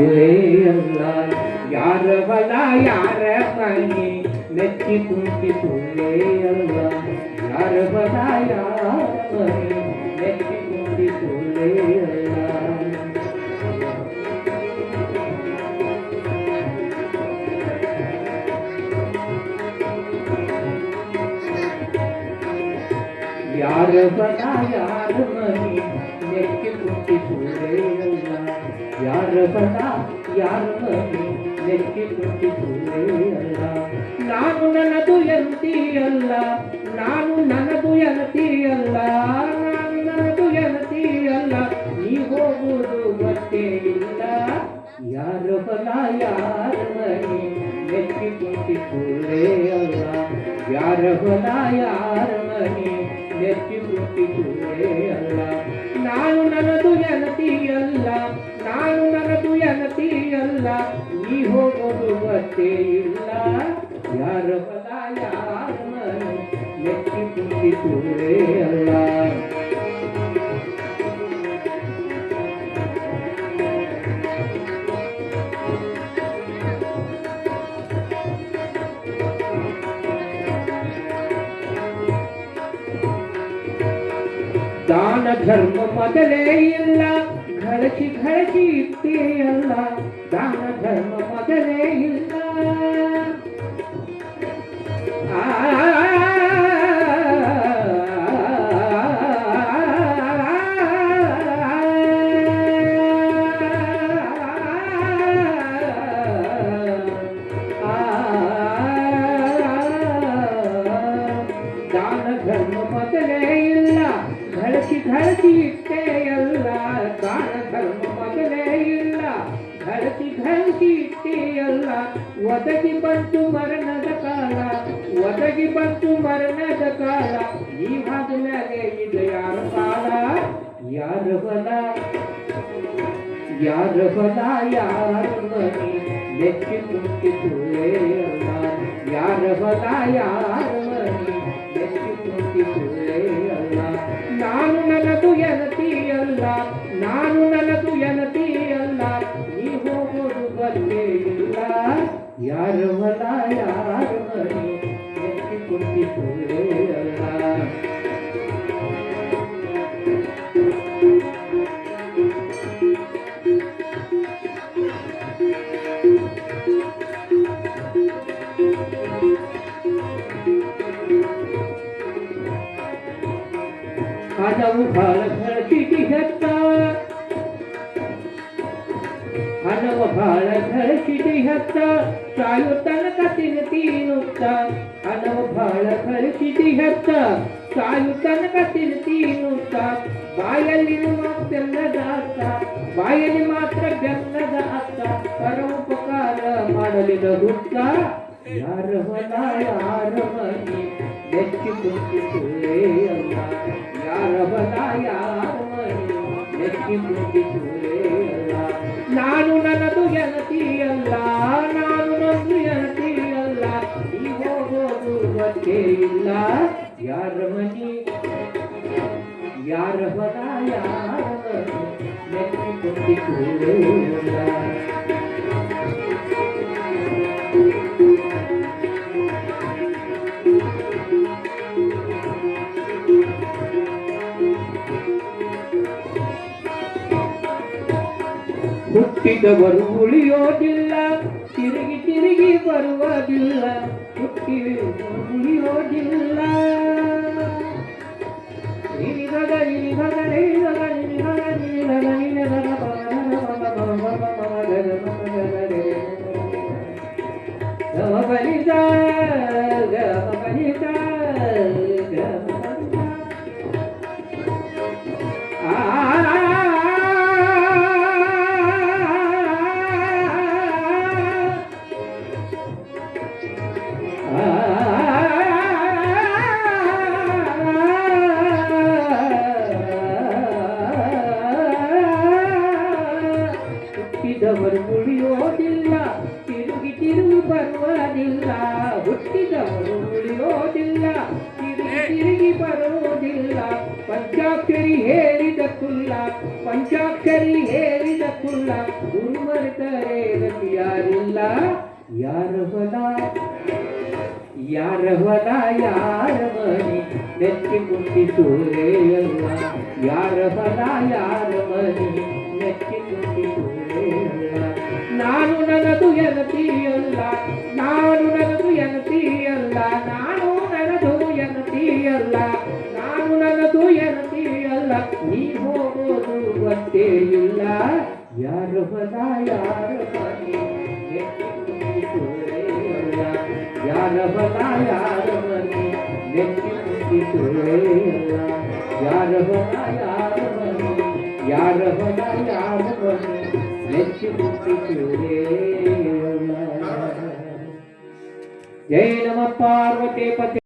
ಸುಳ್ಳೆಯಲ್ಲ ಯಾರ ಹೊಲ ಯಾರ ಮನೆ ಮೆಚ್ಚಿ ಕುಂತಿ ಸುಳ್ಳೆಯಲ್ಲ ಯಾರ ಹೊಲ ಯಾರ ಮನೆ ಮೆಚ್ಚಿ ಕುಂತಿ ಸುಳ್ಳೆಯಲ್ಲ ಯಾರ ಹೊಲ ಯಾರ ಮನೆ ಮೆಚ್ಚಿ ಕುಂತಿ ಸುಳ್ಳೆಯಲ್ಲ ಯಾರ ಹೊಲ ಯಾರ ಮನೆ ಮೆಚ್ಚಿ ಕುಂತಿ ಸುಳ್ಳೆಯಲ್ಲ ನಾನು ನನ್ನದು ಎಂತಿಯಲ್ಲ ನಾನು ನನ್ನದು ಎನತಿಯಲ್ಲ ನಾನು ನನ್ನದು ಎನತಿಯಲ್ಲ ನೀ ಹೋಗುವುದು ಮತ್ತೆ ಇಲ್ಲ ಯಾರ ಹೊಲ ಯಾರ ಮನೆ ಮೆಚ್ಚಿ ಕುಂತಿ ಸುಳ್ಳೆಯಲ್ಲ ಯಾರ ಹೊಲ ಯಾರ ಮನೆ ಮೆಚ್ಚಿ ಕುಂತಿ ಸುಳ್ಳೆಯಲ್ಲ ನಾನು ನನ್ನದು ಎನತಿಯಲ್ಲ ನಾನು ನನ್ನದು ಎನತಿಯಲ್ಲ ನೀ ಹೋಗೋದು ಗೊತ್ತೇ ಇಲ್ಲ ಯಾರ ಹೊಲ ಯಾರ ಮನೆ ಮೆಚ್ಚಿ ಕುಂತಿ ಸುಳ್ಳೆಯಲ್ಲ ದಾನ ಧರ್ಮ ಮೊದಲೇ ಇಲ್ಲ ಘಳಚಿ ಘಳಚಿ ಇಟ್ಟೇಯಲ್ಲ ದಾನ ಧರ್ಮ ಮೊದಲೇ ಇಲ್ಲ ದಾನ ಧರ್ಮ ಮೊದಲೇ ಇಲ್ಲ ಘಳಚಿ ಘಳಚಿ ಇಟ್ಟೇಯಲ್ಲ ದಾನ ಧರ್ಮ ಮೊದಲೇ ಇಲ್ಲ ಘಳಚಿ ಘಳಚಿ ಇಟ್ಟೇಯಲ್ಲ ಒದಗಿ ಬಂತು ಮರಣದ ಕಾಲ ಒದಗಿ ಬಂತು ಮರಣದ ಕಾಲ ನೀವಾದ ಮೇಲೆ ಇದು ಯಾರ ಕಾಲ ಯಾರ ಹೊಲ ಯಾರ ಹೊಲ ಯಾರ ಮನೆ ಮೆಚ್ಚಿ ಕುಂತಿ ಸುಳ್ಳೆಯಲ್ಲ ಯಾರ ಹೊಲ ಯಾರ ಮನೆ ಮೆಚ್ಚಿ ಕುಂತಿ ಸುಳ್ಳೆಯಲ್ಲ ನಾನು ನನ್ನದು ಎನತಿಯಲ್ಲ ನಾನು ನನ್ನದು ಎನತಿಯಲ್ಲ ನೀ ಹೋಗೋದು ಗೊತ್ತೇ ಇಲ್ಲ ಯಾರ ಹೊಲ ಯಾರ ಮನೆ ಮೆಚ್ಚಿ ಕುಂತಿ ಸುಳ್ಳೆಯಲ್ಲ ಹಣವು ಬಹಳ ಗಳಿಸಿಟಿ ಹೆತ್ತ ಹಣವು ಬಹಳ ಗಳಿಸಿಟಿ ಹೆತ್ತ ಸಾಯು ತನಕ ತಿನ್ನುತ್ತ ಹಣವು ಬಹಳ ಗಳಿಸಿಟಿ ಹೆತ್ತ ಸಾಯು ತನಕ ತಿನ್ನುತ್ತ ಬಾಯಲ್ಲಿ ಮಾತೆಲ್ಲದ ಅರ್ಥ ಬಾಯಲ್ಲಿ ಮಾತ್ರ ಬೆಲ್ಲದ ಅರ್ಥ ಪರೋಪಕಾರ ಮಾಡಲಿದ ಹುತ್ತ ಯಾರ ಹೊಲ ಯಾರ ಮನೆ ಮೆಚ್ಚಿ ಕುಂತಿ ಸುಳ್ಳೆಯಲ್ಲ ಯಾರ ಹೊಲ ಯಾರ ಮನೆ ಮೆಚ್ಚಿ ಕುಂತಿ ಸುಳ್ಳೆಯಲ್ಲ ನಾನು ನನ್ನದು ಎನತಿಯಲ್ಲ ನಾನು ನನ್ನದು ಎನತಿಯಲ್ಲ ನೀ ಹೋಗೋದು ಗೊತ್ತೇ ಇಲ್ಲ ಯಾರ ಮನೆ ಯಾರ ಹೊಲ ಯಾರ ಮನೆ ಮೆಚ್ಚಿ ಕುಂತಿ ಸುಳ್ಳೆಯಲ್ಲ ಹುಟ್ಟಿದವರು ಉಳಿಯೋದಿಲ್ಲ ತಿರುಗಿ ತಿರುಗಿ ಬರುವುದಿಲ್ಲ ಹುಟ್ಟಿದವರು ಉಳಿಯೋದಿಲ್ಲ ಹುಟ್ಟಿದವರು ಉಳಿಯೋದಿಲ್ಲ ತಿರುಗಿ ತಿರುಗಿ ಬರುವುದಿಲ್ಲ ಹುಟ್ಟಿದವರು ಉಳಿಯೋದಿಲ್ಲ ತಿರುಗಿ ತಿರುಗಿ ಬರುವುದಿಲ್ಲ ಪಂಚಾಕ್ಷರಿ ಹೇಳಿದ ಕುಲ್ಲ ಪಂಚಾಕ್ಷರಿ ಹೇಳಿದ ಕುಲ್ಲ ಗುರು ಮರೆತರೆ ಗತಿ ಯಾರಿಲ್ಲ ಯಾರ ಹೊಲ ಯಾರ ಹೊಲ ಯಾರ ಮನೆ ನೆಚ್ಚಿ ಕುಂತಿಸುವೆಯಲ್ಲ ಯಾರ ಹೊಲ ಯಾರ ಮನೆ ನೆಚ್ಚಿ ಕುಂತಿಸುವೆಯಲ್ಲ ನಾನು ನನ್ನದು ಎನತಿಯಲ್ಲ ನಾನು ನನ್ನದು ಎನತಿಯಲ್ಲ ನಾನು ನನ್ನದು ಎನತಿಯಲ್ಲ ನಾನು ನನ್ನದು ಎನತಿಯಲ್ಲ ನೀ ಹೋಗೋದು ಗೊತ್ತೇ ಇಲ್ಲ ಯಾರ ಹೊಲ ಯಾರ ಮನೆ ನೆಚ್ಚಿ ಕುಂತಿಸುವೆಯಲ್ಲ ಯಾರ ಹೊಲ ಯಾರ ಮನೆ ನೆಚ್ಚಿ ಕುಂತಿಸುವೆಯಲ್ಲ ಯಾರ ಹೊಲ ಯಾರ ಮನೆ ಯಾರ ಹೊಲ ಯಾರ ಮನೆ ನೆಚ್ಚಿ ಕುಂತಿಸುವೆಯಲ್ಲ. ಜೈ ನಮಃ ಪಾರ್ವತಿ ಪತಿ